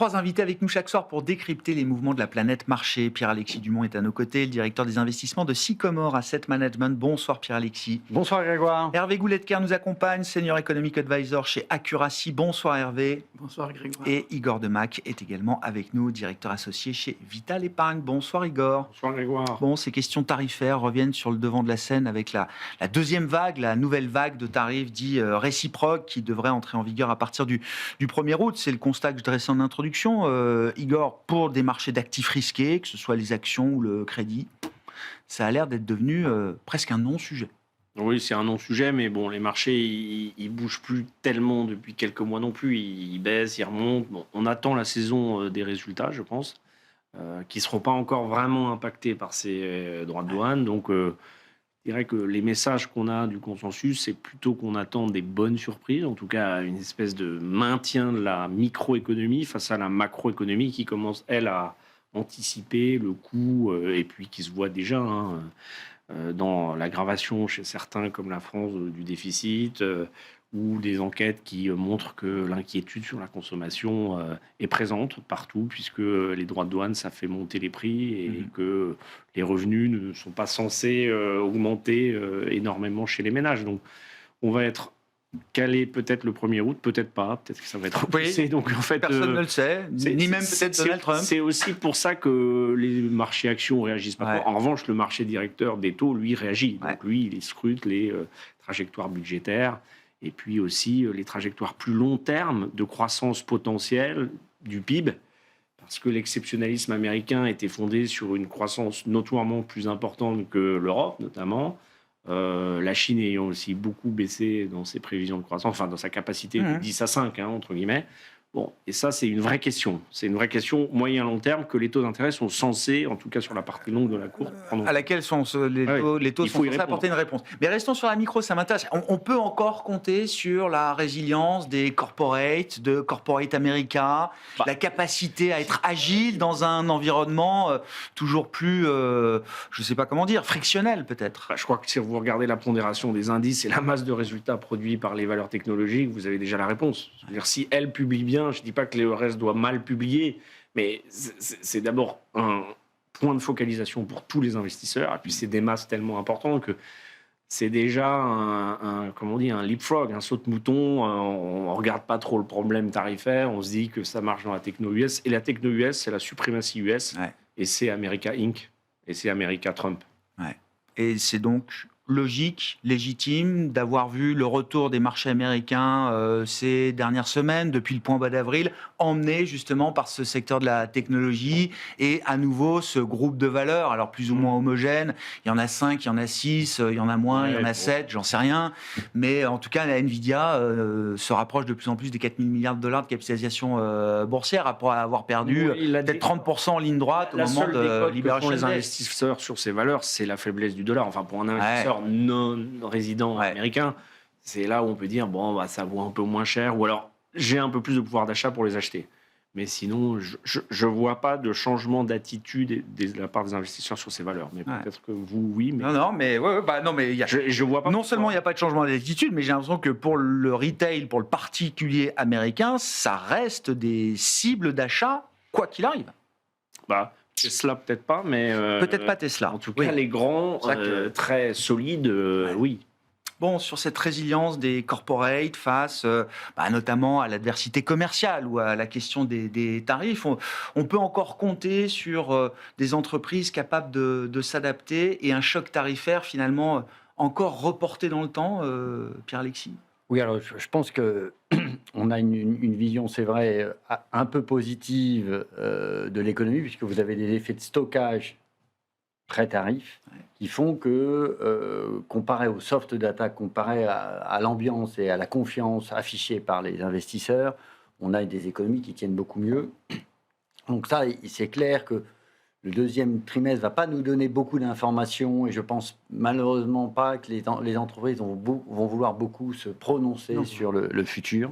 3 invités avec nous chaque soir pour décrypter les mouvements de la planète marché. Pierre-Alexis Dumont est à nos côtés, le directeur des investissements de Sycomore Asset Management. Bonsoir Pierre-Alexis. Bonsoir Grégoire. Hervé Gouletker nous accompagne, Senior Economic Advisor chez Accuracy. Bonsoir Hervé. Bonsoir Grégoire. Et Igor Demac est également avec nous, directeur associé chez Vital Épargne. Bonsoir Igor. Bonsoir Grégoire. Bon, ces questions tarifaires reviennent sur le devant de la scène avec la deuxième vague, la nouvelle vague de tarifs dits réciproques qui devrait entrer en vigueur à partir du 1er août. C'est le constat que je dressais en introduction. Igor, pour des marchés d'actifs risqués, que ce soit les actions ou le crédit, ça a l'air d'être devenu presque un non-sujet. Oui, c'est un non-sujet, mais bon, les marchés, ils bougent plus tellement depuis quelques mois non plus. Ils baissent, ils remontent. Bon, on attend la saison des résultats, je pense, qui ne seront pas encore vraiment impactés par ces droits de douane. Donc, je dirais que les messages qu'on a du consensus, c'est plutôt qu'on attend des bonnes surprises, en tout cas une espèce de maintien de la microéconomie face à la macroéconomie qui commence, elle, à anticiper le coût et puis qui se voit déjà dans l'aggravation chez certains comme la France du déficit ou des enquêtes qui montrent que l'inquiétude sur la consommation est présente partout puisque les droits de douane, ça fait monter les prix et que les revenus ne sont pas censés augmenter énormément chez les ménages. Donc, on va être calé peut-être le 1er août, peut-être pas, peut-être que ça va être repoussé. Oui, donc en fait, personne ne le sait, ni même peut-être Donald Trump. C'est aussi pour ça que les marchés actions réagissent pas trop. En revanche, le marché directeur des taux, lui, réagit. Donc lui, il scrute les trajectoires budgétaires et puis aussi les trajectoires plus long terme de croissance potentielle du PIB, parce que l'exceptionnalisme américain était fondé sur une croissance notoirement plus importante que l'Europe, notamment. La Chine ayant aussi beaucoup baissé dans ses prévisions de croissance, enfin dans sa capacité de 10 à 5, entre guillemets. Bon, et ça, c'est une vraie question. C'est une vraie question moyen-long terme que les taux d'intérêt sont censés, en tout cas sur la partie longue de la courbe, à laquelle les taux sont censés apporter une réponse. Mais restons sur la micro, ça m'intéresse. On peut encore compter sur la résilience des corporates, de corporate America, la capacité à être agile dans un environnement toujours plus, je ne sais pas comment dire, frictionnel peut-être. Je crois que si vous regardez la pondération des indices et la masse de résultats produits par les valeurs technologiques, vous avez déjà la réponse. C'est-à-dire, si elles publient bien, je ne dis pas que le reste doit mal publier, mais c'est d'abord un point de focalisation pour tous les investisseurs. Et puis, c'est des masses tellement importantes que c'est déjà un leapfrog, un saut de mouton. On ne regarde pas trop le problème tarifaire. On se dit que ça marche dans la techno US. Et la techno US, c'est la suprématie US. Ouais. Et c'est America Inc. Et c'est America Trump. Ouais. Et c'est donc logique, légitime d'avoir vu le retour des marchés américains ces dernières semaines, depuis le point bas d'avril, emmené justement par ce secteur de la technologie et à nouveau ce groupe de valeurs, alors plus ou moins homogène. Il y en a 5, il y en a 6, il y en a moins, il y en a 7, j'en sais rien. Mais en tout cas, la Nvidia se rapproche de plus en plus des 4 000 milliards de dollars de capitalisation boursière après avoir perdu peut-être 30% en ligne droite au moment de libération des investisseurs sur ces valeurs, c'est la faiblesse du dollar. Enfin, pour un investisseur non-résident américain, c'est là où on peut dire, ça vaut un peu moins cher, ou alors j'ai un peu plus de pouvoir d'achat pour les acheter. Mais sinon, je ne vois pas de changement d'attitude de la part des investisseurs sur ces valeurs. Mais peut-être que vous, oui. Mais... Non, mais je vois pas. Non seulement il n'y a pas de changement d'attitude, mais j'ai l'impression que pour le retail, pour le particulier américain, ça reste des cibles d'achat, quoi qu'il arrive. Tesla, peut-être pas, mais... peut-être pas Tesla. En tout cas, les grands, très solides, oui. Bon, sur cette résilience des corporates face notamment à l'adversité commerciale ou à la question des tarifs, on peut encore compter sur des entreprises capables de s'adapter et un choc tarifaire finalement encore reporté dans le temps, Pierre-Alexis ? Oui, alors je pense qu'on a une vision, c'est vrai, un peu positive de l'économie, puisque vous avez des effets de stockage pré-tarifs qui font que, comparé au soft data, comparé à l'ambiance et à la confiance affichée par les investisseurs, on a des économies qui tiennent beaucoup mieux. Donc ça, c'est clair que le deuxième trimestre ne va pas nous donner beaucoup d'informations et je ne pense malheureusement pas que les entreprises vont vouloir beaucoup se prononcer sur le futur.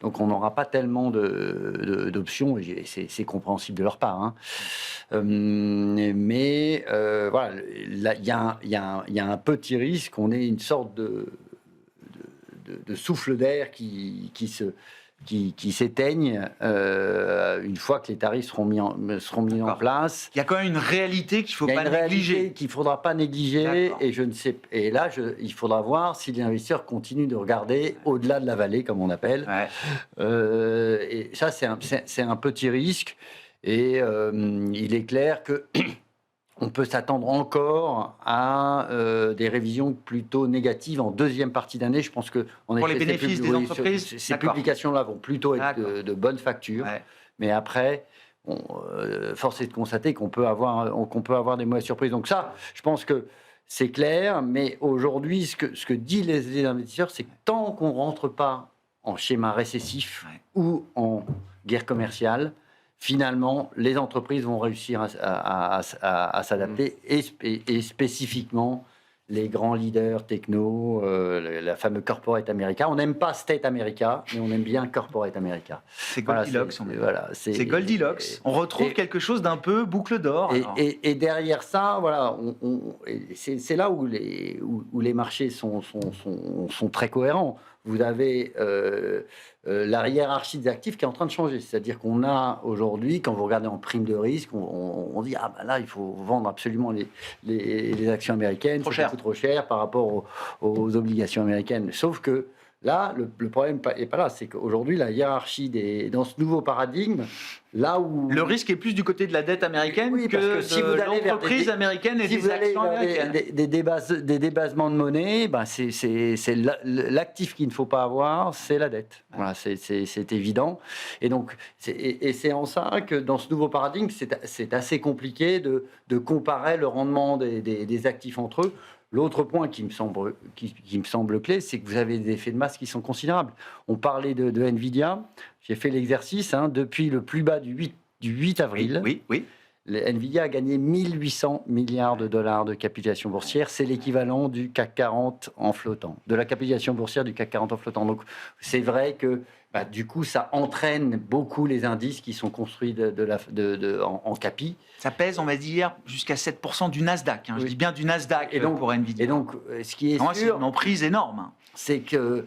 Donc on n'aura pas tellement d'options et c'est compréhensible de leur part. Mais voilà, il y a un petit risque qu'on ait une sorte de souffle d'air qui qui s'éteignent une fois que les tarifs seront mis en place. Il y a quand même une réalité qu'il ne faut pas négliger. Qu'il ne faudra pas négliger. Et là, il faudra voir si les investisseurs continuent de regarder au-delà de la vallée, comme on appelle. Et ça, c'est un petit risque. Et il est clair que on peut s'attendre encore à des révisions plutôt négatives en deuxième partie d'année. Je pense que pour les bénéfices des entreprises, ces publications-là vont plutôt être de bonne facture. Mais après, force est de constater qu'on peut avoir des mauvaises surprises. Donc ça, je pense que c'est clair. Mais aujourd'hui, ce que disent les investisseurs, c'est que tant qu'on ne rentre pas en schéma récessif ou en guerre commerciale, finalement, les entreprises vont réussir à s'adapter et spécifiquement les grands leaders techno, la fameuse corporate America. On n'aime pas State America, mais on aime bien corporate America. C'est Goldilocks. C'est Goldilocks. On retrouve quelque chose d'un peu boucle d'or. Et derrière ça, voilà, c'est là où les marchés sont très cohérents. Vous avez la hiérarchie des actifs qui est en train de changer. C'est-à-dire qu'on a aujourd'hui, quand vous regardez en prime de risque, on dit là, il faut vendre absolument les actions américaines. C'est beaucoup trop cher par rapport aux obligations américaines. Sauf que là, le problème n'est pas là. C'est qu'aujourd'hui, la hiérarchie dans ce nouveau paradigme, là où... Le risque est plus du côté de la dette américaine que si vous allez de l'entreprise américaine et des actions américaines. Des débasements de monnaie, c'est l'actif qu'il ne faut pas avoir, c'est la dette. Voilà, c'est évident. Et donc, c'est en ça que dans ce nouveau paradigme, c'est assez compliqué de comparer le rendement des actifs entre eux. L'autre point qui me semble clé, c'est que vous avez des effets de masse qui sont considérables. On parlait de Nvidia. J'ai fait l'exercice depuis le plus bas du 8 avril. Oui. Nvidia a gagné 1800 milliards de dollars de capitalisation boursière. C'est l'équivalent du CAC 40 en flottant, de la capitalisation boursière du CAC 40 en flottant. Donc, c'est vrai que du coup, ça entraîne beaucoup les indices qui sont construits en capi. Ça pèse, on va dire, jusqu'à 7% du Nasdaq. Je dis bien du Nasdaq pour Nvidia. Et donc, ce qui est sûr... C'est une emprise énorme. C'est que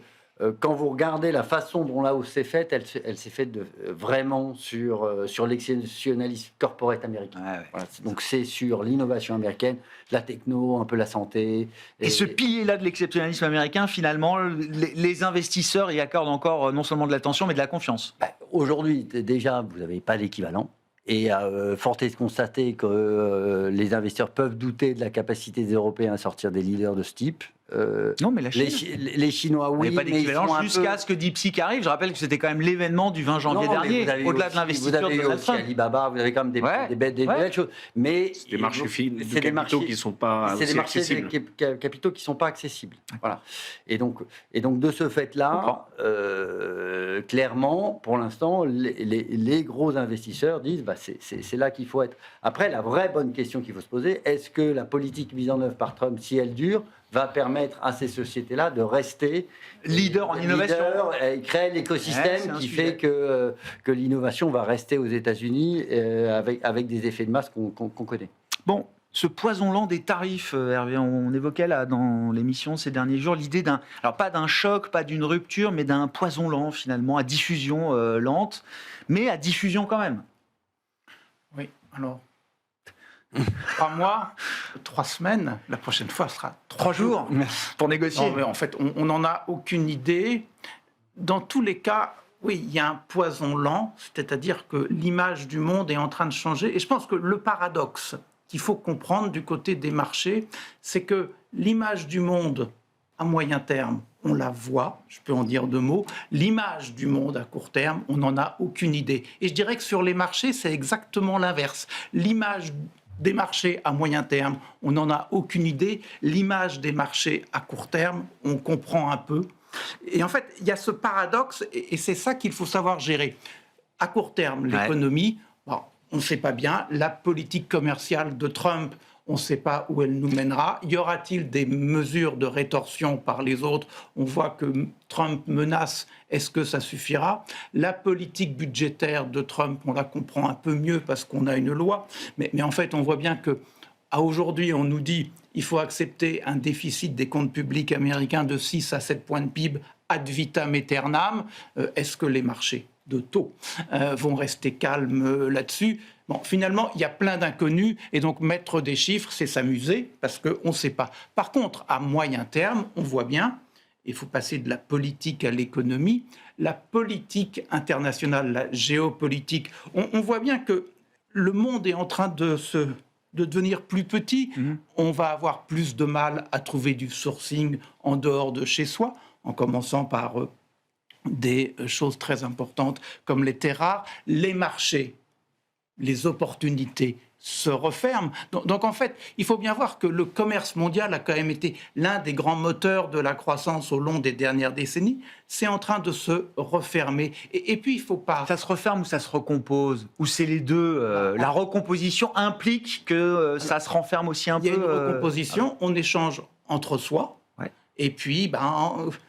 quand vous regardez la façon dont la hausse s'est faite, elle s'est faite vraiment sur l'exceptionnalisme corporate américain. Voilà. Donc c'est sur l'innovation américaine, la techno, un peu la santé. Et ce pilier-là de l'exceptionnalisme américain, finalement, les investisseurs y accordent encore non seulement de l'attention, mais de la confiance. Aujourd'hui, déjà, vous n'avez pas l'équivalent. Et force est de constater que les investisseurs peuvent douter de la capacité des Européens à sortir des leaders de ce type. Non, mais la Chine. Les Chinois, oui. Il n'y a pas d'équivalent jusqu'à ce que DeepSeek arrive. Je rappelle que c'était quand même l'événement du 20 janvier dernier, au-delà de l'investiture de Donald Trump. Alibaba, vous avez quand même des belles choses. Mais c'est des marchés de capitaux qui ne sont pas accessibles. C'est des marchés de capitaux qui ne sont pas accessibles. Voilà. Et donc, de ce fait-là, clairement, pour l'instant, les gros investisseurs disent c'est là qu'il faut être. Après, la vraie bonne question qu'il faut se poser, est-ce que la politique mise en œuvre par Trump, si elle dure, va permettre à ces sociétés-là de rester leader en innovation et créer l'écosystème qui fait que l'innovation va rester aux États-Unis avec des effets de masse qu'on connaît. Bon, ce poison lent des tarifs, Hervé, on évoquait là dans l'émission ces derniers jours l'idée alors pas d'un choc, pas d'une rupture, mais d'un poison lent finalement, à diffusion lente, mais à diffusion quand même. Oui, alors... 3 mois, 3 semaines, la prochaine fois sera 3 jours pour négocier. Non, mais en fait, on n'en a aucune idée. Dans tous les cas, oui, il y a un poison lent, c'est-à-dire que l'image du monde est en train de changer. Et je pense que le paradoxe qu'il faut comprendre du côté des marchés, c'est que l'image du monde à moyen terme, on la voit, je peux en dire 2 mots. L'image du monde à court terme, on n'en a aucune idée. Et je dirais que sur les marchés, c'est exactement l'inverse. L'image des marchés à moyen terme, on n'en a aucune idée. L'image des marchés à court terme, on comprend un peu. Et en fait, il y a ce paradoxe, et c'est ça qu'il faut savoir gérer. À court terme, l'économie, on ne sait pas bien. La politique commerciale de Trump, on ne sait pas où elle nous mènera. Y aura-t-il des mesures de rétorsion par les autres? On voit que Trump menace. Est-ce que ça suffira? La politique budgétaire de Trump, on la comprend un peu mieux parce qu'on a une loi. Mais en fait, on voit bien que à aujourd'hui, on nous dit qu'il faut accepter un déficit des comptes publics américains de 6 à 7 points de PIB ad vitam aeternam. Est-ce que les marchés de taux vont rester calmes là-dessus? Bon, finalement, il y a plein d'inconnus, et donc mettre des chiffres, c'est s'amuser, parce qu'on ne sait pas. Par contre, à moyen terme, on voit bien, il faut passer de la politique à l'économie, la politique internationale, la géopolitique, on voit bien que le monde est en train de devenir plus petit. On va avoir plus de mal à trouver du sourcing en dehors de chez soi, en commençant par des choses très importantes comme les terres rares. Les marchés, les opportunités se referment. Donc en fait, il faut bien voir que le commerce mondial a quand même été l'un des grands moteurs de la croissance au long des dernières décennies. C'est en train de se refermer. Et puis, il ne faut pas... Ça se referme ou ça se recompose? Ou c'est les deux? La recomposition implique que ça se renferme aussi un peu? Il y a une recomposition, on échange entre soi. Et puis,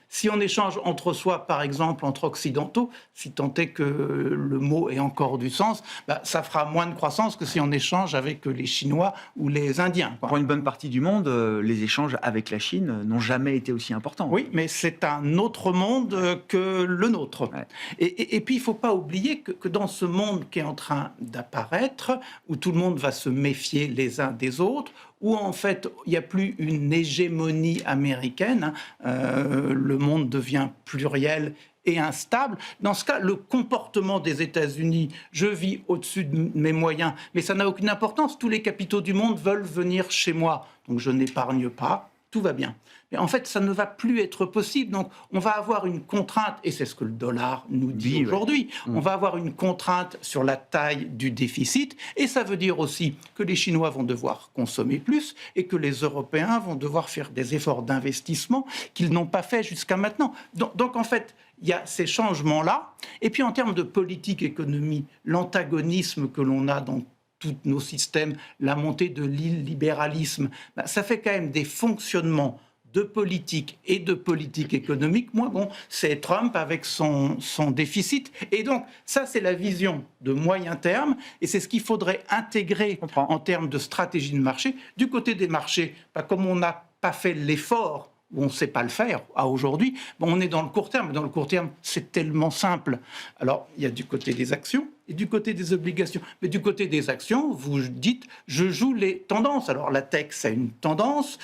si on échange entre soi, par exemple, entre occidentaux, si tant est que le mot ait encore du sens, ça fera moins de croissance que si on échange avec les Chinois ou les Indiens. Pour une bonne partie du monde, les échanges avec la Chine n'ont jamais été aussi importants. Oui, mais c'est un autre monde que le nôtre. Ouais. Et puis, il ne faut pas oublier que dans ce monde qui est en train d'apparaître, où tout le monde va se méfier les uns des autres, où en fait, il n'y a plus une hégémonie américaine, le monde devient pluriel et instable. Dans ce cas, le comportement des États-Unis, je vis au-dessus de mes moyens, mais ça n'a aucune importance. Tous les capitaux du monde veulent venir chez moi, donc je n'épargne pas, tout va bien. Mais en fait, ça ne va plus être possible. Donc, on va avoir une contrainte, et c'est ce que le dollar nous dit aujourd'hui, on va avoir une contrainte sur la taille du déficit, et ça veut dire aussi que les Chinois vont devoir consommer plus, et que les Européens vont devoir faire des efforts d'investissement qu'ils n'ont pas fait jusqu'à maintenant. Donc en fait, il y a ces changements-là. Et puis, en termes de politique économie, l'antagonisme que l'on a dans tous nos systèmes, la montée de l'illibéralisme, ça fait quand même des fonctionnements de politique et de politique économique. Moi, c'est Trump avec son déficit. Et donc, ça, c'est la vision de moyen terme. Et c'est ce qu'il faudrait intégrer en termes de stratégie de marché. Du côté des marchés, comme on n'a pas fait l'effort, où on ne sait pas le faire à aujourd'hui, on est dans le court terme. Dans le court terme, c'est tellement simple. Alors, il y a du côté des actions et du côté des obligations. Mais du côté des actions, vous dites, je joue les tendances. Alors, la tech, c'est une tendance.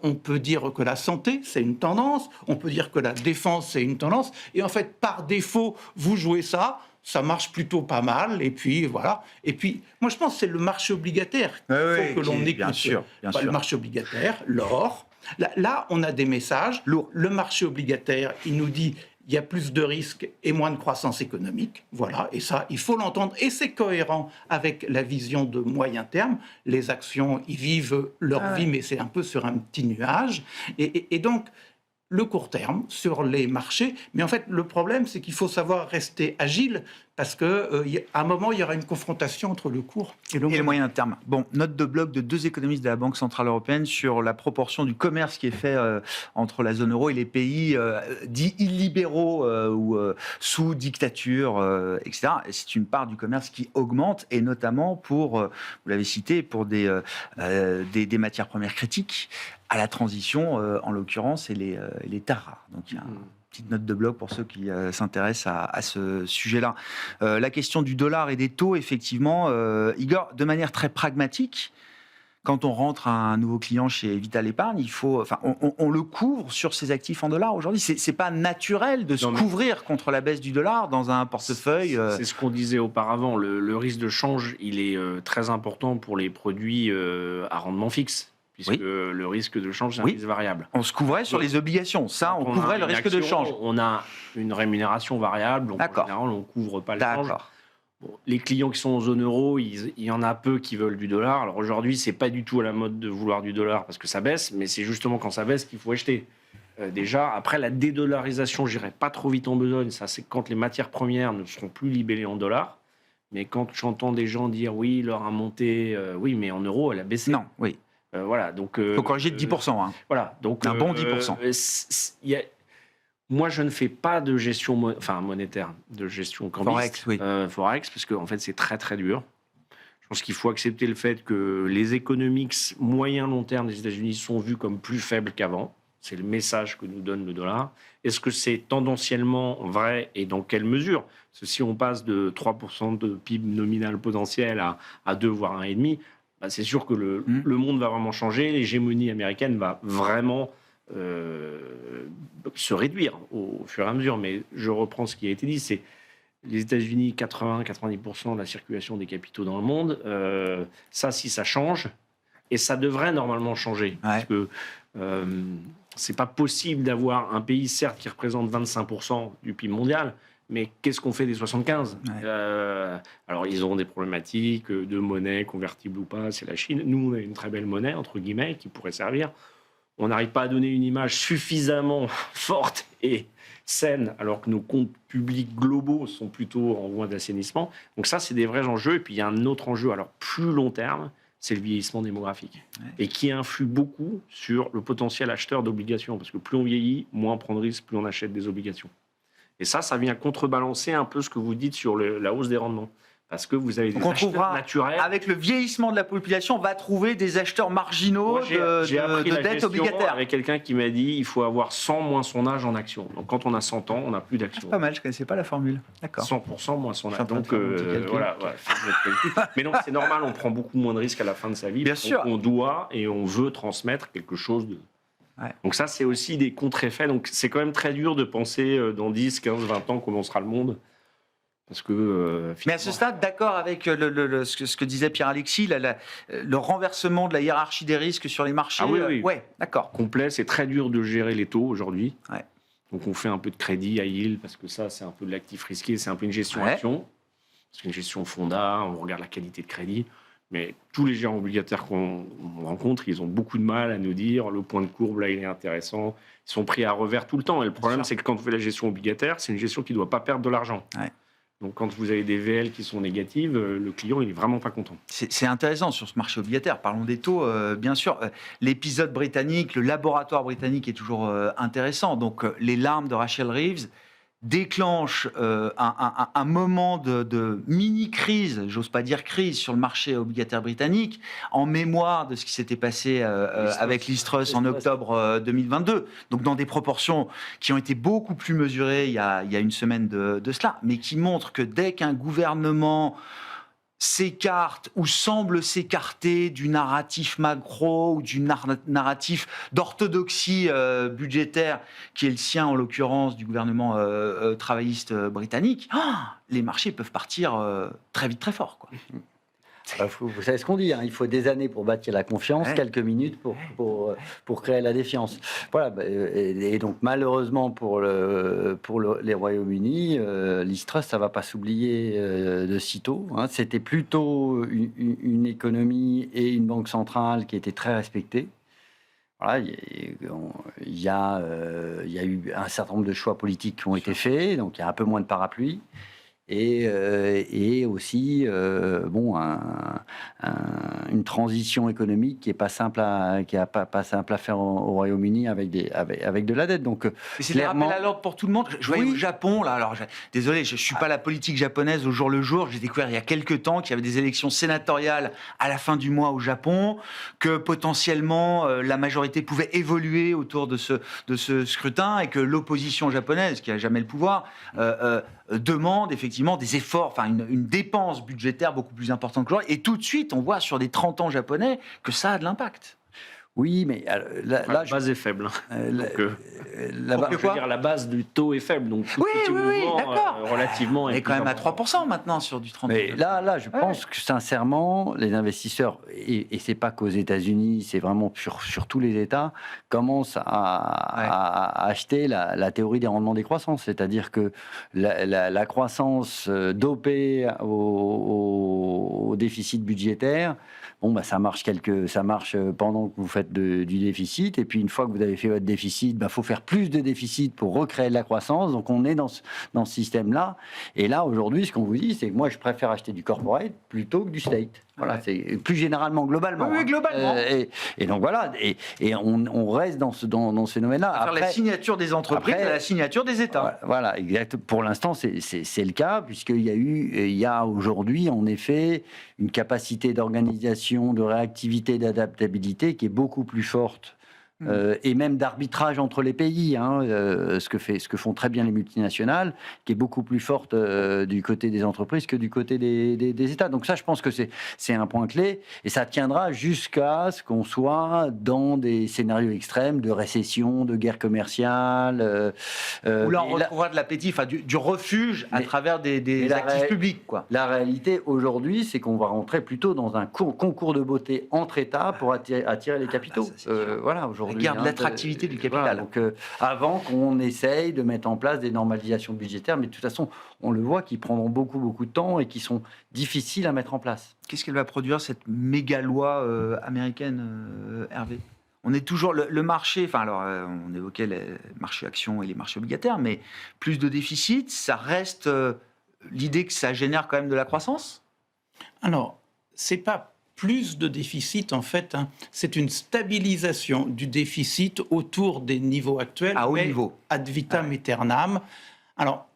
On peut dire que la santé, c'est une tendance. On peut dire que la défense, c'est une tendance. Et en fait, par défaut, vous jouez ça. Ça marche plutôt pas mal, et puis voilà. Et puis, moi, je pense que c'est le marché obligataire qu'il faut que l'on écoute. Bien sûr. Le marché obligataire, l'or. Là, on a des messages. Le marché obligataire, il nous dit il y a plus de risques et moins de croissance économique. Voilà, et ça, il faut l'entendre. Et c'est cohérent avec la vision de moyen terme. Les actions, ils vivent leur vie, mais c'est un peu sur un petit nuage. Et donc, le court terme sur les marchés. Mais en fait, le problème, c'est qu'il faut savoir rester agile parce qu'à un moment, il y aura une confrontation entre le court et le moyen terme. Bon, note de blog de 2 économistes de la Banque Centrale Européenne sur la proportion du commerce qui est fait entre la zone euro et les pays dits illibéraux ou sous dictature, etc. Et c'est une part du commerce qui augmente, et notamment pour, vous l'avez cité, pour des matières premières critiques à la transition, en l'occurrence, et les terres rares. Donc, il y a une petite note de blog pour ceux qui s'intéressent à ce sujet-là. La question du dollar et des taux, effectivement, Igor, de manière très pragmatique, quand on rentre un nouveau client chez Vital Épargne, on le couvre sur ses actifs en dollars aujourd'hui. C'est pas naturel de se couvrir contre la baisse du dollar dans un portefeuille. C'est ce qu'on disait auparavant. Le risque de change, il est très important pour les produits à rendement fixe, puisque le risque de change, c'est un risque variable. On se couvrait sur les obligations, ça, on couvrait le risque de change. On a une rémunération variable, donc en général, on ne couvre pas le change. Bon, les clients qui sont en zone euro, il y en a peu qui veulent du dollar. Alors aujourd'hui, c'est pas du tout à la mode de vouloir du dollar parce que ça baisse, mais c'est justement quand ça baisse qu'il faut acheter. Déjà, après la dédollarisation, j'irai pas trop vite en besogne. Ça, c'est quand les matières premières ne seront plus libellées en dollars. Mais quand j'entends des gens dire oui, l'or a monté, oui, mais en euros, elle a baissé. Non, oui. Voilà, donc... Il faut corriger de 10%. Voilà, donc... Un bon 10%. Moi, je ne fais pas de gestion monétaire, de gestion cambiste. Forex, parce qu'en fait, c'est très, très dur. Je pense qu'il faut accepter le fait que les économiques moyen-long terme des États-Unis sont vus comme plus faibles qu'avant. C'est le message que nous donne le dollar. Est-ce que c'est tendanciellement vrai et dans quelle mesure? Parce que si on passe de 3% de PIB nominal potentiel à 2, voire 1,5, bah c'est sûr que le monde va vraiment changer. L'hégémonie américaine va vraiment se réduire au fur et à mesure. Mais je reprends ce qui a été dit, c'est les États-Unis, 80-90% de la circulation des capitaux dans le monde. Ça, si ça change, et ça devrait normalement changer, parce que c'est pas possible d'avoir un pays, certes, qui représente 25% du PIB mondial, mais qu'est-ce qu'on fait des 75 ? Alors, ils auront des problématiques de monnaie, convertible ou pas, c'est la Chine. Nous, on a une très belle monnaie, entre guillemets, qui pourrait servir. On n'arrive pas à donner une image suffisamment forte et saine, alors que nos comptes publics globaux sont plutôt en voie d'assainissement. Donc ça, c'est des vrais enjeux. Et puis, il y a un autre enjeu, alors plus long terme, c'est le vieillissement démographique, et qui influe beaucoup sur le potentiel acheteur d'obligations, parce que plus on vieillit, moins on prend de risques, plus on achète des obligations. Et ça vient contrebalancer un peu ce que vous dites sur la hausse des rendements. Parce que vous avez des acheteurs naturels. Avec le vieillissement de la population, on va trouver des acheteurs marginaux de dettes obligataires. Avec quelqu'un qui m'a dit il faut avoir 100 moins son âge en action. Donc quand on a 100 ans, on n'a plus d'action. C'est pas mal, je ne connaissais pas la formule. D'accord. 100% moins son âge. Donc voilà. Mais non, c'est normal, on prend beaucoup moins de risques à la fin de sa vie. Bien sûr. On doit et on veut transmettre quelque chose de. Ouais. Donc ça, c'est aussi des contre-effets. Donc c'est quand même très dur de penser dans 10, 15, 20 ans comment sera le monde. Parce que, mais à ce stade, d'accord avec ce que disait Pierre-Alexis, le renversement de la hiérarchie des risques sur les marchés. Ah oui. Ouais, d'accord. Complet, c'est très dur de gérer les taux aujourd'hui. Ouais. Donc on fait un peu de crédit à yield, parce que ça, c'est un peu de l'actif risqué, c'est un peu une gestion action. C'est une gestion fonda, on regarde la qualité de crédit. Mais tous les gérants obligataires qu'on rencontre, ils ont beaucoup de mal à nous dire le point de courbe, là, il est intéressant. Ils sont pris à revers tout le temps. Et le problème, c'est que quand vous faites la gestion obligataire, c'est une gestion qui ne doit pas perdre de l'argent. Ouais. Donc, quand vous avez des VL qui sont négatives, le client, il n'est vraiment pas content. C'est intéressant sur ce marché obligataire. Parlons des taux, bien sûr. L'épisode britannique, le laboratoire britannique est toujours intéressant. Donc, les larmes de Rachel Reeves déclenchent un moment de mini-crise, j'ose pas dire crise, sur le marché obligataire britannique, en mémoire de ce qui s'était passé avec Liz Truss en octobre 2022. Donc dans des proportions qui ont été beaucoup plus mesurées il y a une semaine de cela, mais qui montrent que dès qu'un gouvernement s'écarte ou semble s'écarter du narratif macro ou du narratif d'orthodoxie budgétaire qui est le sien, en l'occurrence du gouvernement travailliste britannique, les marchés peuvent partir très vite, très fort, quoi. Vous savez ce qu'on dit, hein, il faut des années pour bâtir la confiance, quelques minutes pour créer la défiance. Voilà, et donc malheureusement pour les Royaumes-Unis, Liz Truss, ça ne va pas s'oublier de sitôt. Hein. C'était plutôt une économie et une banque centrale qui étaient très respectées. Voilà, il y a eu un certain nombre de choix politiques qui ont été faits, donc il y a un peu moins de parapluie. Et aussi une transition économique qui est pas simple à faire au Royaume-Uni avec de la dette. Donc c'est clairement... des rappels à l'ordre pour tout le monde. Je voyais au Japon là. Alors désolé, je suis pas la politique japonaise au jour le jour. J'ai découvert il y a quelques temps qu'il y avait des élections sénatoriales à la fin du mois au Japon, que potentiellement la majorité pouvait évoluer autour de ce scrutin et que l'opposition japonaise, qui a jamais le pouvoir, demande effectivement des efforts, enfin une dépense budgétaire beaucoup plus importante que l'autre. Et tout de suite, on voit sur des 30 ans japonais que ça a de l'impact. Oui, mais la base est faible. La base du taux est faible. Donc, tout petit mouvement, relativement... On est quand même à 3% maintenant sur du 30 ans. Mais là, je pense que sincèrement, les investisseurs, et c'est pas qu'aux États-Unis, c'est vraiment sur tous les États, commencent à acheter la théorie des rendements décroissants. C'est-à-dire que la croissance dopée au déficit budgétaire, ça marche pendant que vous faites du déficit, et puis une fois que vous avez fait votre déficit, faut faire plus de déficit pour recréer de la croissance. Donc on est dans ce système-là. Et là, aujourd'hui, ce qu'on vous dit, c'est que moi, je préfère acheter du corporate plutôt que du state. Voilà, c'est plus généralement, globalement. Oui, globalement. Et donc voilà, et on reste dans ce domaine-là. Après, la signature des entreprises, la signature des États. Voilà, exact. Pour l'instant, c'est le cas, puisqu'il y a aujourd'hui, en effet, une capacité d'organisation, de réactivité, d'adaptabilité qui est beaucoup plus forte et même d'arbitrage entre les pays, ce que font très bien les multinationales, qui est beaucoup plus forte du côté des entreprises que du côté des États. Donc ça, je pense que c'est un point clé, et ça tiendra jusqu'à ce qu'on soit dans des scénarios extrêmes de récession, de guerre commerciale. Où là, on retrouvera de l'appétit, enfin du refuge à travers des actifs publics, quoi. La réalité aujourd'hui, c'est qu'on va rentrer plutôt dans un concours de beauté entre États pour attirer les capitaux. Voilà, aujourd'hui. La guerre de l'attractivité du capital. Voilà, donc, avant qu'on essaye de mettre en place des normalisations budgétaires, mais de toute façon, on le voit, qui prendront beaucoup, beaucoup de temps et qui sont difficiles à mettre en place. Qu'est-ce qu'elle va produire, cette méga loi américaine, Hervé? On est toujours le marché, enfin alors on évoquait les marchés actions et les marchés obligataires, mais plus de déficit, ça reste l'idée que ça génère quand même de la croissance? Alors, c'est pas plus de déficit, en fait, c'est une stabilisation du déficit autour des niveaux actuels, à haut mais niveau, ad vitam aeternam. Alors,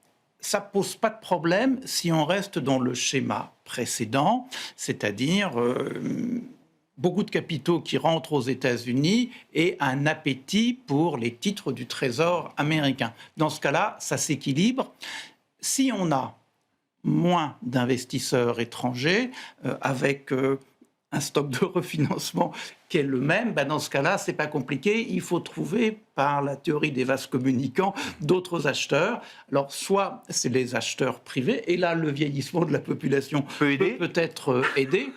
ça pose pas de problème si on reste dans le schéma précédent, c'est-à-dire beaucoup de capitaux qui rentrent aux États-Unis et un appétit pour les titres du Trésor américain. Dans ce cas-là, ça s'équilibre. Si on a moins d'investisseurs étrangers avec un stock de refinancement qui est le même, dans ce cas-là, c'est pas compliqué. Il faut trouver, par la théorie des vases communicants, d'autres acheteurs. Alors, soit c'est les acheteurs privés, et là, le vieillissement de la population peut peut-être aider,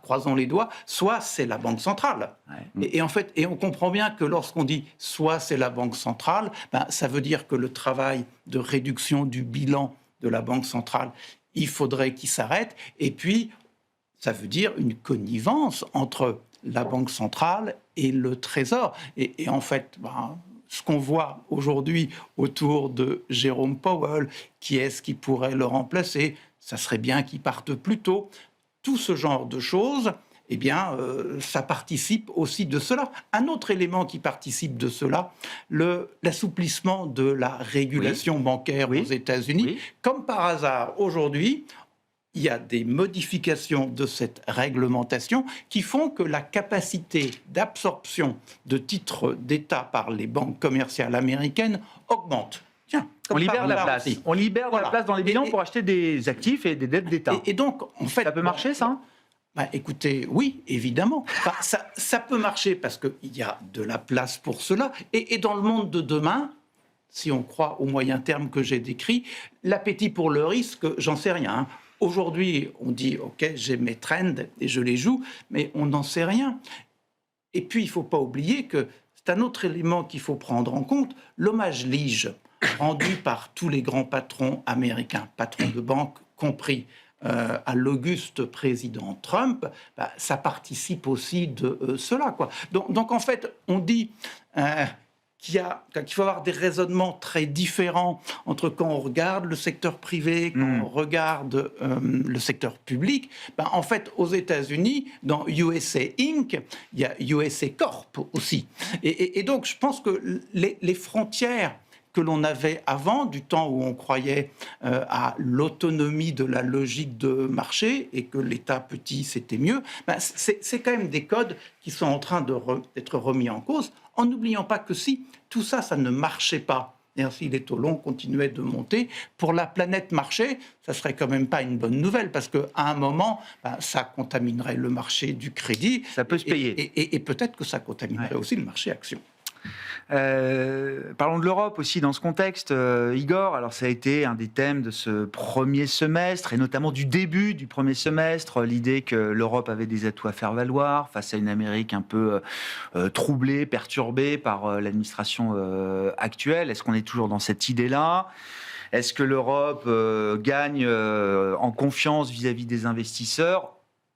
croisons les doigts, soit c'est la Banque centrale. Ouais. Et en fait, on comprend bien que lorsqu'on dit soit c'est la Banque centrale, ça veut dire que le travail de réduction du bilan de la Banque centrale, il faudrait qu'il s'arrête. Et puis, ça veut dire une connivence entre la Banque centrale et le Trésor. Et en fait, ce qu'on voit aujourd'hui autour de Jérôme Powell, qui est-ce qui pourrait le remplacer? Ça serait bien qu'il parte plus tôt. Tout ce genre de choses, ça participe aussi de cela. Un autre élément qui participe de cela, l'assouplissement de la régulation bancaire aux États-Unis. Oui. Comme par hasard, aujourd'hui, il y a des modifications de cette réglementation qui font que la capacité d'absorption de titres d'État par les banques commerciales américaines augmente. Tiens, on libère la place. On libère la place dans les bilans pour acheter des actifs et des dettes d'État. Et donc, en fait, ça peut marcher, ça? Écoutez, oui, évidemment. Ça peut marcher parce qu'il y a de la place pour cela. Et dans le monde de demain, si on croit au moyen terme que j'ai décrit, l'appétit pour le risque, j'en sais rien. Aujourd'hui, on dit, OK, j'ai mes trends et je les joue, mais on n'en sait rien. Et puis, il ne faut pas oublier que c'est un autre élément qu'il faut prendre en compte, l'hommage lige rendu par tous les grands patrons américains, patrons de banque compris, à l'auguste président Trump, ça participe aussi de cela, quoi. Donc, en fait, on dit qu'il faut avoir des raisonnements très différents entre quand on regarde le secteur privé, quand on regarde le secteur public. En fait, aux États-Unis, dans USA Inc., il y a USA Corp aussi. Et donc, je pense que les frontières que l'on avait avant, du temps où on croyait à l'autonomie de la logique de marché et que l'État petit, c'était mieux, c'est quand même des codes qui sont en train d'être remis en cause, en n'oubliant pas que si tout ça, ça ne marchait pas, et ainsi les taux longs continuaient de monter, pour la planète marché, ça serait quand même pas une bonne nouvelle, parce qu'à un moment, ça contaminerait le marché du crédit. Ça peut se payer. Et peut-être que ça contaminerait aussi le marché action. Parlons de l'Europe aussi dans ce contexte, Igor. Alors ça a été un des thèmes de ce premier semestre et notamment du début du premier semestre, l'idée que l'Europe avait des atouts à faire valoir face à une Amérique un peu troublée, perturbée par l'administration actuelle. Est-ce qu'on est toujours dans cette idée-là ? Est-ce que l'Europe gagne en confiance vis-à-vis des investisseurs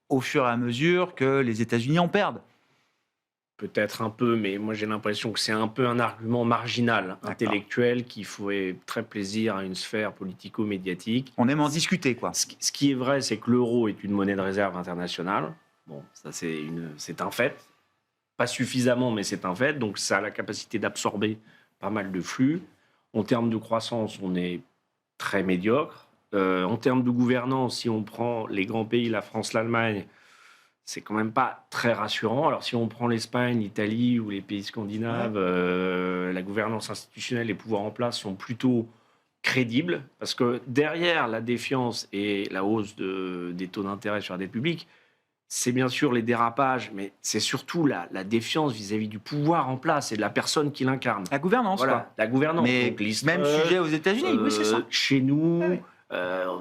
au fur et à mesure que les États-Unis en perdent ? Peut-être un peu, mais moi j'ai l'impression que c'est un peu un argument marginal, intellectuel, qui ferait très plaisir à une sphère politico-médiatique. On aime en discuter, quoi. Ce qui est vrai, c'est que l'euro est une monnaie de réserve internationale. Bon, ça c'est un fait. Pas suffisamment, mais c'est un fait. Donc ça a la capacité d'absorber pas mal de flux. En termes de croissance, on est très médiocre. En termes de gouvernance, si on prend les grands pays, la France, l'Allemagne, c'est quand même pas très rassurant. Alors, si on prend l'Espagne, l'Italie ou les pays scandinaves, la gouvernance institutionnelle, les pouvoirs en place sont plutôt crédibles, parce que derrière la défiance et la hausse des taux d'intérêt sur la dette publique, c'est bien sûr les dérapages, mais c'est surtout la défiance vis-à-vis du pouvoir en place et de la personne qui l'incarne. La gouvernance, Voilà, quoi. la gouvernance. Mais Donc, même sujet aux États-Unis, oui, c'est ça. Chez nous, Ah oui.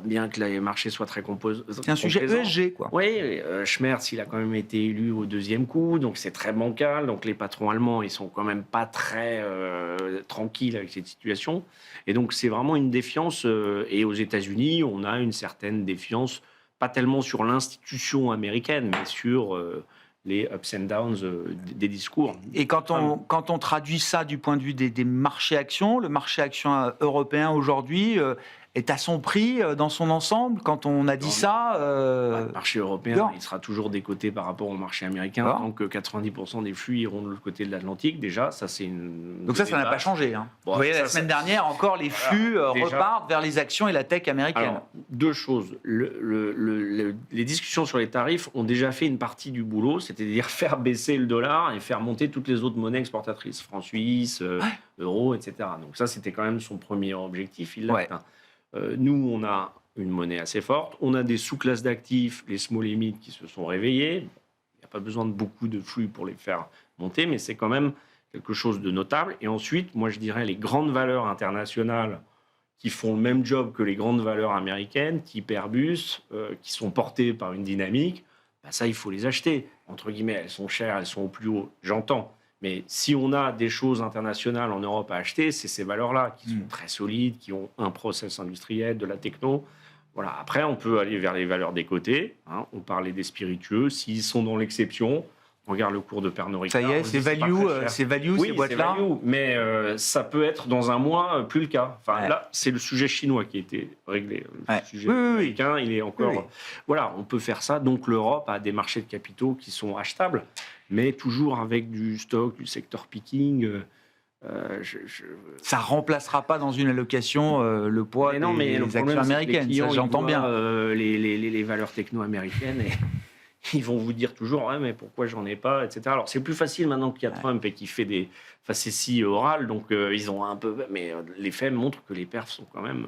bien que les marchés soient très composés. C'est un sujet ESG, quoi. Oui, Schmerz, il a quand même été élu au deuxième coup, donc c'est très bancal. Donc les patrons allemands, ils sont quand même pas très tranquilles avec cette situation. Et donc c'est vraiment une défiance. Et aux États-Unis, on a une certaine défiance, pas tellement sur l'institution américaine, mais sur les ups and downs des discours. Et quand on traduit ça du point de vue des marchés actions, le marché actions européen aujourd'hui est à son prix dans son ensemble. Quand on a dit ça... Le marché européen, non. il sera toujours décoté par rapport au marché américain, Alors. tant que 90% des flux iront de l'autre côté de l'Atlantique. Déjà, ça c'est une... Donc ça n'a pas changé. Hein. Bon, Vous voyez, ça, la semaine dernière, encore, les flux déjà. repartent vers les actions et la tech américaine. Alors, deux choses. Les discussions sur les tarifs ont déjà fait une partie du boulot, c'est-à-dire faire baisser le dollar et faire monter toutes les autres monnaies exportatrices, francs suisses, euro, etc. Donc ça, c'était quand même son premier objectif. Il l'a atteint. Nous, on a une monnaie assez forte. On a des sous-classes d'actifs, les small limits, qui se sont réveillés. Il n'y a pas besoin de beaucoup de flux pour les faire monter, mais c'est quand même quelque chose de notable. Et ensuite, moi, je dirais les grandes valeurs internationales qui font le même job que les grandes valeurs américaines, type Airbus, qui sont portées par une dynamique, ça, il faut les acheter. Entre guillemets, elles sont chères, elles sont au plus haut, j'entends. Mais si on a des choses internationales en Europe à acheter, c'est ces valeurs-là qui sont très solides, qui ont un process industriel, de la techno. Voilà. Après, on peut aller vers les valeurs des côtés. Hein. On parlait des spiritueux. S'ils sont dans l'exception, on regarde le cours de Pernod Ricard. Ça y est, c'est value, oui, ces boîtes-là. value, mais ça peut être dans un mois plus le cas. Enfin, là, c'est le sujet chinois qui a été réglé. Le sujet américain, il est encore... Voilà, on peut faire ça. Donc l'Europe a des marchés de capitaux qui sont achetables, mais toujours avec du stock, du sector picking. Ça remplacera pas dans une allocation le poids des actions américaines. Ça, j'entends bien. Les valeurs techno américaines, et ils vont vous dire toujours ouais, mais pourquoi j'en ai pas, etc. Alors c'est plus facile maintenant qu'il y a Trump et qu'il fait des facéties orales, donc ils ont un peu. Mais les faits montrent que les perfs sont quand même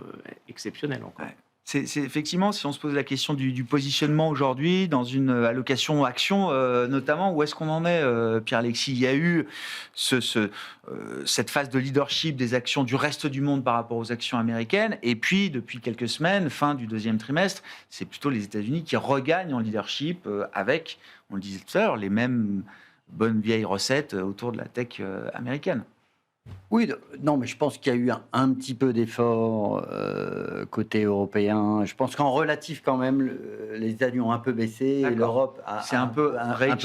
exceptionnels encore. C'est effectivement, si on se pose la question du positionnement aujourd'hui, dans une allocation action notamment, où est-ce qu'on en est, Pierre-Alexis ? Il y a eu cette phase de leadership des actions du reste du monde par rapport aux actions américaines, et puis depuis quelques semaines, fin du deuxième trimestre, c'est plutôt les États-Unis qui regagnent en leadership avec, on le disait tout à l'heure, les mêmes bonnes vieilles recettes autour de la tech américaine. Oui, non, mais je pense qu'il y a eu un petit peu d'effort côté européen. Je pense qu'en relatif, quand même, les États-Unis ont un peu baissé et l'Europe a un peu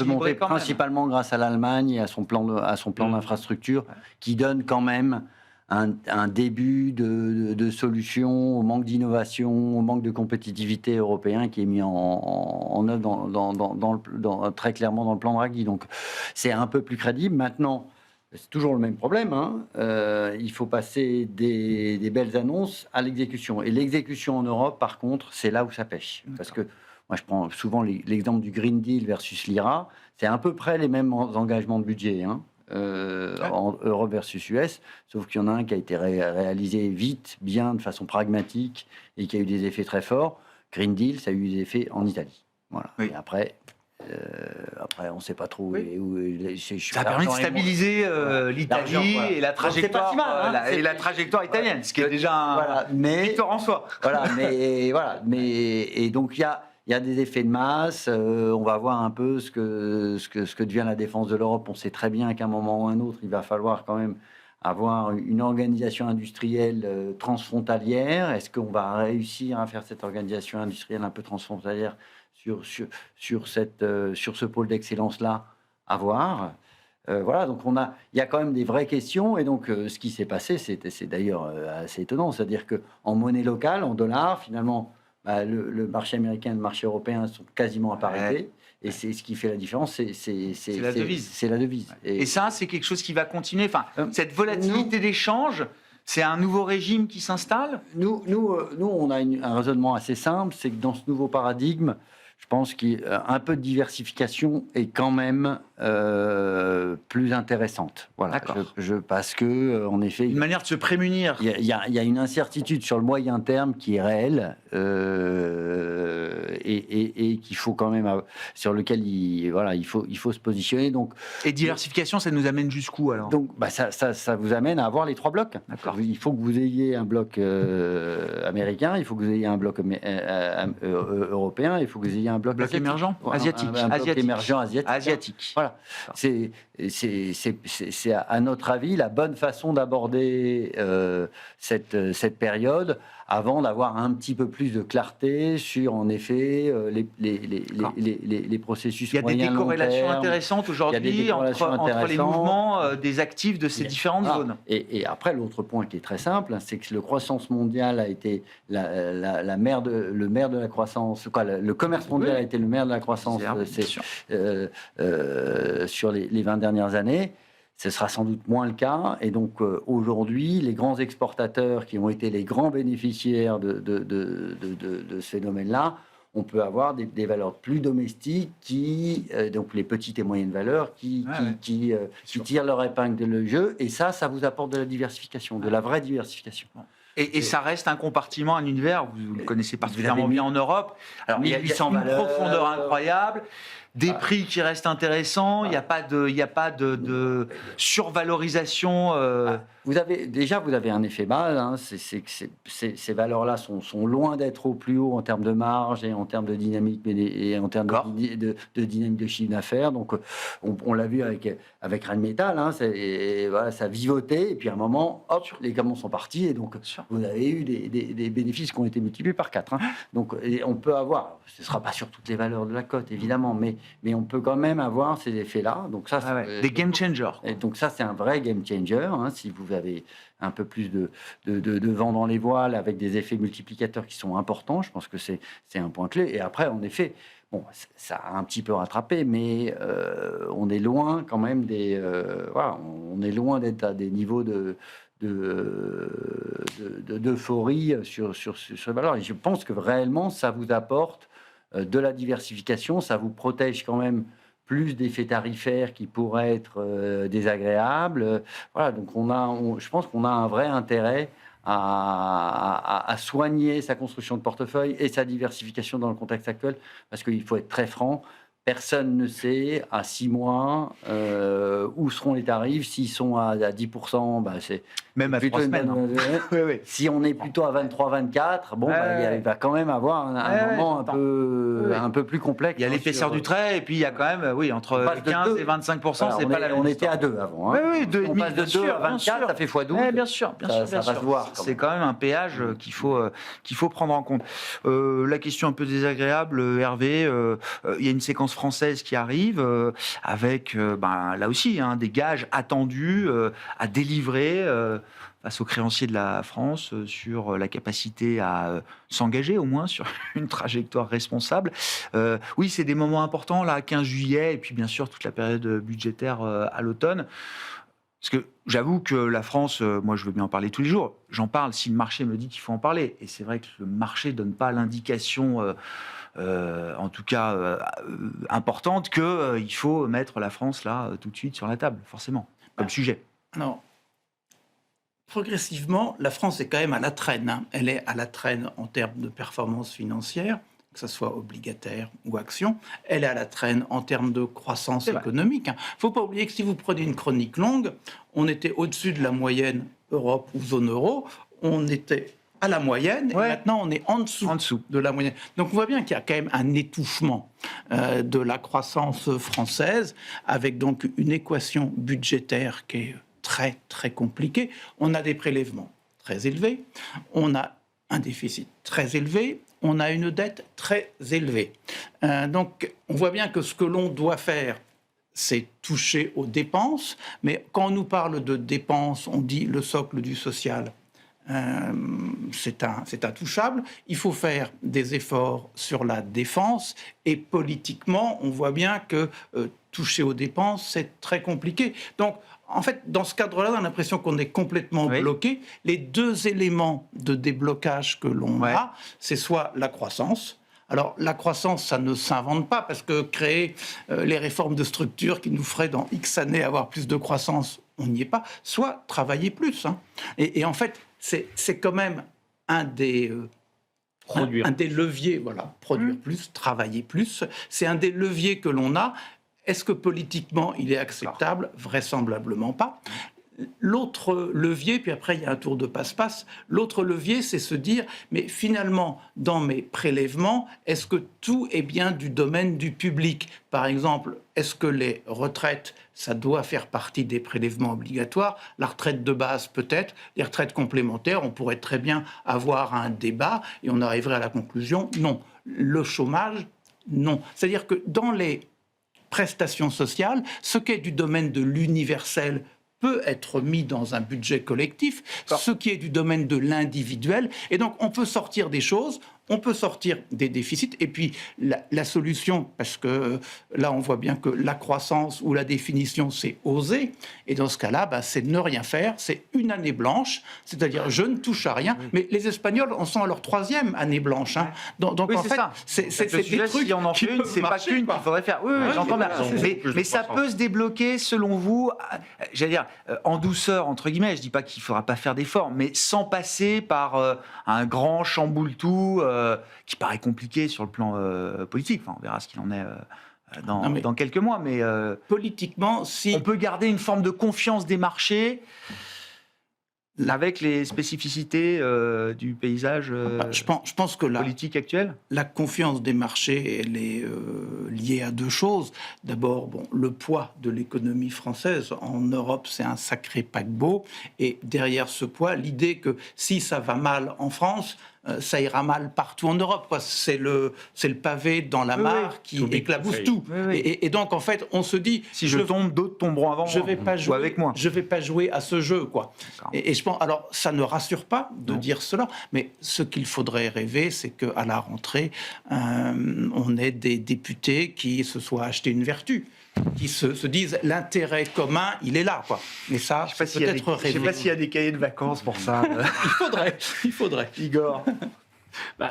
monté, principalement grâce à l'Allemagne et à son plan d'infrastructure, qui donne quand même un début de solution au manque d'innovation, au manque de compétitivité européen qui est mis en œuvre très clairement dans le plan Draghi. Donc, c'est un peu plus crédible. Maintenant, c'est toujours le même problème. Il faut passer des belles annonces à l'exécution. Et l'exécution en Europe, par contre, c'est là où ça pêche. Parce que moi, je prends souvent l'exemple du Green Deal versus l'IRA. C'est à peu près les mêmes engagements de budget, en Europe versus US. Sauf qu'il y en a un qui a été réalisé vite, bien, de façon pragmatique, et qui a eu des effets très forts. Green Deal, ça a eu des effets en Italie. Voilà. Et après, on ne sait pas trop où ça a permis de stabiliser l'Italie et la trajectoire, la trajectoire italienne, ce qui est déjà un victoire en soi. Et donc il y a des effets de masse. On va voir un peu ce que devient la défense de l'Europe. On sait très bien qu'à un moment ou un autre, il va falloir quand même avoir une organisation industrielle transfrontalière. Est-ce qu'on va réussir à faire cette organisation industrielle un peu transfrontalière sur ce pôle d'excellence-là à voir. Donc il y a quand même des vraies questions, et donc ce qui s'est passé, c'est d'ailleurs assez étonnant, c'est-à-dire qu'en monnaie locale, en dollars, finalement, le marché américain et le marché européen sont quasiment à parité, et c'est ce qui fait la différence, c'est la devise. C'est la devise. Et ça, c'est quelque chose qui va continuer, cette volatilité d'échange. C'est un nouveau régime qui s'installe ? Nous, on a un raisonnement assez simple, c'est que dans ce nouveau paradigme, je pense qu'un peu de diversification est quand même plus intéressante. Voilà, D'accord. parce que, en effet, Une manière de se prémunir. il y a une incertitude sur le moyen terme qui est réelle et qu'il faut quand même, sur lequel il faut se positionner. Donc, Et diversification, ça nous amène jusqu'où alors? donc ça vous amène à avoir les 3 blocs. D'accord. Il faut que vous ayez un bloc américain, il faut que vous ayez un bloc européen, il faut que vous ayez un bloc Bloc asiatique. émergent? Asiatique. Un bloc Asiatique. émergent asiatique. Asiatique. Voilà. C'est à notre avis la bonne façon d'aborder cette période avant d'avoir un petit peu plus de clarté sur, en effet, les processus Il y a des moyen, long décorrélations terme. intéressantes Il y a aujourd'hui des décorrélations entre les intéressantes. mouvements des actifs de ces différentes Ah, zones. Et après, l'autre point qui est très simple, c'est que le croissance mondiale a été le maire de la croissance. Le commerce mondial a été le maire de la croissance Bien sûr. sur les 20 dernières années. Ce sera sans doute moins le cas. Et donc, aujourd'hui, les grands exportateurs qui ont été les grands bénéficiaires de ce phénomène-là, on peut avoir des valeurs plus domestiques donc les petites et moyennes valeurs, qui tirent leur épingle de jeu. Et ça vous apporte de la diversification, de la vraie diversification. Et ça reste un compartiment, un univers, vous le connaissez particulièrement avez bien en Europe. Alors, il y a 1800 une valeurs. profondeur incroyable, des prix qui restent intéressants, il n'y a pas de survalorisation. Vous avez un effet bas. Hein, ces valeurs-là sont loin d'être au plus haut en termes de marge et en termes de dynamique et en termes de dynamique de chiffre d'affaires. Donc, on l'a vu avec Rheinmetall. Hein, ça vivotait et puis à un moment, hop, les camions sont partis et donc vous avez eu des bénéfices qui ont été multipliés par 4. Hein. Donc, on peut avoir, ce ne sera pas sur toutes les valeurs de la cote évidemment, mais on peut quand même avoir ces effets-là. Donc ça, Des game changers. Et donc ça, c'est un vrai game changer. Hein, si vous avez un peu plus de vent dans les voiles avec des effets multiplicateurs qui sont importants, je pense que c'est un point clé. Et après, en effet, bon, ça a un petit peu rattrapé, mais on est loin quand même on est loin d'être à des niveaux d'euphorie sur ce valeur. Et je pense que réellement, ça vous apporte de la diversification, ça vous protège quand même plus d'effets tarifaires qui pourraient être désagréables. Voilà, donc je pense qu'on a un vrai intérêt à soigner sa construction de portefeuille et sa diversification dans le contexte actuel, parce qu'il faut être très franc. Personne ne sait à 6 mois où seront les tarifs. S'ils sont à 10%, c'est même à 3 semaines. Oui. Si on est plutôt à 23-24, il va quand même avoir un moment un peu plus complexe. Il y a l'épaisseur du trait et puis il y a quand même, entre 15 et 25%, c'est pas la même on histoire. était à 2 avant. Hein. Oui, on passe de 2 à 24, ça fait x12. Bien sûr. Ça va se voir. C'est quand même un péage qu'il faut prendre en compte. La question un peu désagréable, Hervé, il y a une séquence française qui arrive avec, là aussi, des gages attendus à délivrer face aux créanciers de la France sur la capacité à s'engager au moins sur une trajectoire responsable. Oui, c'est des moments importants, là, 15 juillet, et puis bien sûr toute la période budgétaire à l'automne. Parce que j'avoue que la France, moi je veux bien en parler tous les jours, j'en parle si le marché me dit qu'il faut en parler. Et c'est vrai que le marché ne donne pas l'indication, en tout cas importante, qu'il faut mettre la France là tout de suite sur la table, forcément, comme sujet. Non. Progressivement, la France est quand même à la traîne. Hein. Elle est à la traîne en termes de performance financière, que ce soit obligataire ou action. Elle est à la traîne en termes de croissance économique. Il ne faut pas oublier que si vous prenez une chronique longue, on était au-dessus de la moyenne Europe ou zone euro. On était à la moyenne et maintenant on est en dessous de la moyenne. Donc on voit bien qu'il y a quand même un étouffement de la croissance française avec donc une équation budgétaire qui est très, très compliqué. On a des prélèvements très élevés, on a un déficit très élevé, on a une dette très élevée. Donc, on voit bien que ce que l'on doit faire, c'est toucher aux dépenses, mais quand on nous parle de dépenses, on dit le socle du social. C'est intouchable. Il faut faire des efforts sur la défense et politiquement, on voit bien que toucher aux dépenses, c'est très compliqué. Donc, en fait, dans ce cadre-là, on a l'impression qu'on est complètement bloqué. Les deux éléments de déblocage que l'on a, c'est soit la croissance, Alors, la croissance, ça ne s'invente pas, parce que créer les réformes de structure qui nous feraient dans X années avoir plus de croissance, on n'y est pas. Soit travailler plus. Hein. Et en fait, c'est quand même un des leviers, voilà, produire plus, travailler plus. C'est un des leviers que l'on a. Est-ce que politiquement, il est acceptable ? Vraisemblablement pas. L'autre levier, puis après il y a un tour de passe-passe, l'autre levier c'est se dire, mais finalement dans mes prélèvements, est-ce que tout est bien du domaine du public ? Par exemple, est-ce que les retraites, ça doit faire partie des prélèvements obligatoires ? La retraite de base peut-être, les retraites complémentaires, on pourrait très bien avoir un débat et on arriverait à la conclusion, non. Le chômage, non. C'est-à-dire que dans les prestations sociales, ce qui est du domaine de l'universel peut être mis dans un budget collectif, ce qui est du domaine de l'individuel. Et donc, on peut sortir des choses, on peut sortir des déficits. Et puis, la solution, parce que là, on voit bien que la croissance ou la définition, c'est oser. Et dans ce cas-là, c'est ne rien faire. C'est une année blanche, c'est-à-dire je ne touche à rien. Mais les Espagnols en sont à leur 3e année blanche. Hein. Donc oui, en fait, c'est des trucs si on en fait une, c'est pas qu'une qu'il faudrait faire. Oui, j'entends bien. Mais ça peut se débloquer, selon vous, j'allais dire, en douceur, entre guillemets. Je dis pas qu'il faudra pas faire d'efforts, mais sans passer par un grand chamboule-tout qui paraît compliqué sur le plan politique. Enfin, on verra ce qu'il en est dans quelques mois. Mais politiquement, si on peut garder une forme de confiance des marchés avec les spécificités du paysage je pense que politique actuel. La confiance des marchés, elle est liée à deux choses. D'abord, le poids de l'économie française. En Europe, c'est un sacré paquebot. Et derrière ce poids, l'idée que si ça va mal en France, ça ira mal partout en Europe, quoi. C'est le pavé dans la mare qui éclabousse tout. Et donc, en fait, on se dit... Si je tombe, d'autres tomberont avant moi, ou avec moi. Je ne vais pas jouer à ce jeu, quoi. Et je pense... Alors, ça ne rassure pas de dire cela, mais ce qu'il faudrait rêver, c'est qu'à la rentrée, on ait des députés qui se soient achetés une vertu, qui se disent l'intérêt commun, il est là, quoi. Mais ça, c'est peut-être rêvé. Je ne sais pas s'il y a des cahiers de vacances pour ça. Il faudrait. Igor.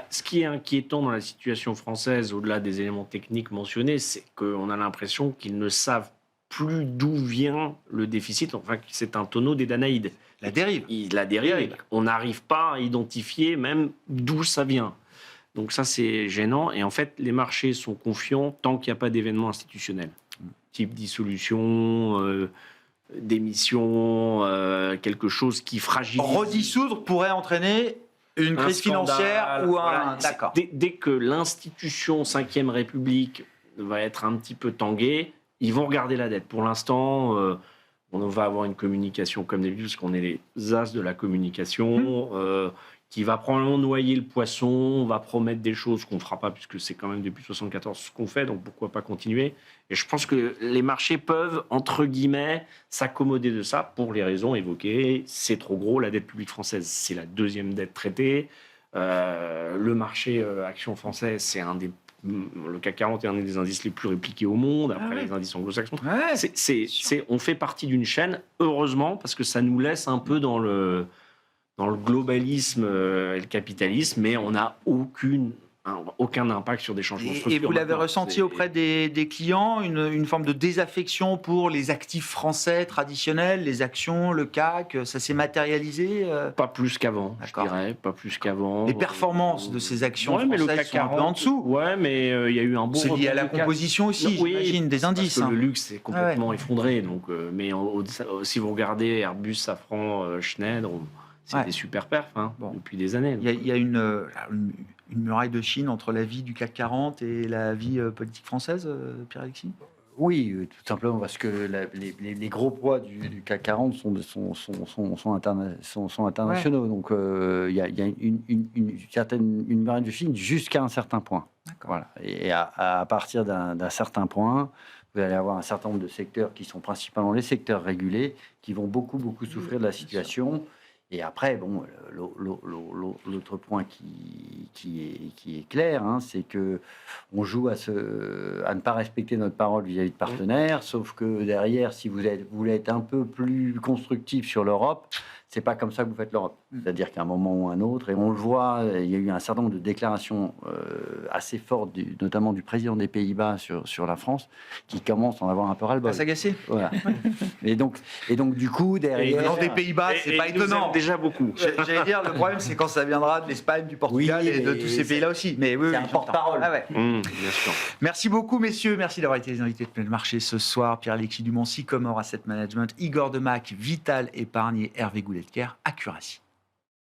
Ce qui est inquiétant dans la situation française, au-delà des éléments techniques mentionnés, c'est qu'on a l'impression qu'ils ne savent plus d'où vient le déficit. Enfin, c'est un tonneau des Danaïdes. La dérive. La dérive. On n'arrive pas à identifier même d'où ça vient. Donc ça, c'est gênant. Et en fait, les marchés sont confiants tant qu'il n'y a pas d'événement institutionnel. Type dissolution, démission, quelque chose qui fragilise. Redissoudre pourrait entraîner une crise financière ou un... Voilà. D'accord. Dès que l'institution 5e République va être un petit peu tanguée, ils vont regarder la dette. Pour l'instant, on va avoir une communication comme d'habitude, parce qu'on est les as de la communication, qui va probablement noyer le poisson, on va promettre des choses qu'on ne fera pas, puisque c'est quand même depuis 1974 ce qu'on fait, donc pourquoi pas continuer. Et je pense que les marchés peuvent, entre guillemets, s'accommoder de ça pour les raisons évoquées. C'est trop gros, la dette publique française, c'est la 2e dette traitée. Le marché action français, c'est le CAC 40 est un des indices les plus répliqués au monde, après les indices anglo-saxons. On fait partie d'une chaîne, heureusement, parce que ça nous laisse un peu dans le globalisme et le capitalisme, mais on n'a aucun impact sur des changements structurels. Et vous l'avez ressenti auprès des clients, une forme de désaffection pour les actifs français traditionnels, les actions, le CAC, ça s'est matérialisé Pas plus qu'avant, je dirais, pas plus qu'avant. Les performances de ces actions mais françaises le CAC 40, sont un peu en dessous. Ouais, mais il y a eu un bon... C'est lié à la composition aussi, j'imagine, des indices. Parce que le luxe est complètement effondré. Donc, mais si vous regardez Airbus, Safran, Schneider... C'est des super perfs depuis des années. Il y a une muraille de Chine entre la vie du CAC 40 et la vie politique française, Pierre-Alexis ? Oui, tout simplement parce que les gros poids du CAC 40 sont internationaux. Donc il y a une muraille de Chine jusqu'à un certain point. Voilà. Et à partir d'un certain point, vous allez avoir un certain nombre de secteurs qui sont principalement les secteurs régulés, qui vont beaucoup souffrir de la situation. Et après, l'autre point qui est clair, c'est que on joue à ne pas respecter notre parole vis-à-vis de partenaires, sauf que derrière, si vous voulez être un peu plus constructif sur l'Europe, c'est pas comme ça que vous faites l'Europe. C'est-à-dire qu'à un moment ou un autre, et on le voit, il y a eu un certain nombre de déclarations assez fortes, notamment du président des Pays-Bas sur la France, qui commencent à en avoir un peu ras-le-bol. Ça s'agacer. Voilà. et donc du coup, derrière... Venant des Pays-Bas, c'est pas étonnant. Déjà beaucoup. J'allais dire, le problème, c'est quand ça viendra de l'Espagne, du Portugal Oui, et de mais tous ces pays-là aussi. Mais oui, c'est un j'entends. porte-parole. Ah ouais. Bien sûr. Merci beaucoup, messieurs. Merci d'avoir été les invités de Plein Marché ce soir. Pierre-Alexis Dumont, Sycomore Asset Management, Igor Demac, Vital Épargne et Hervé Goulet-Kerr, Accuracy.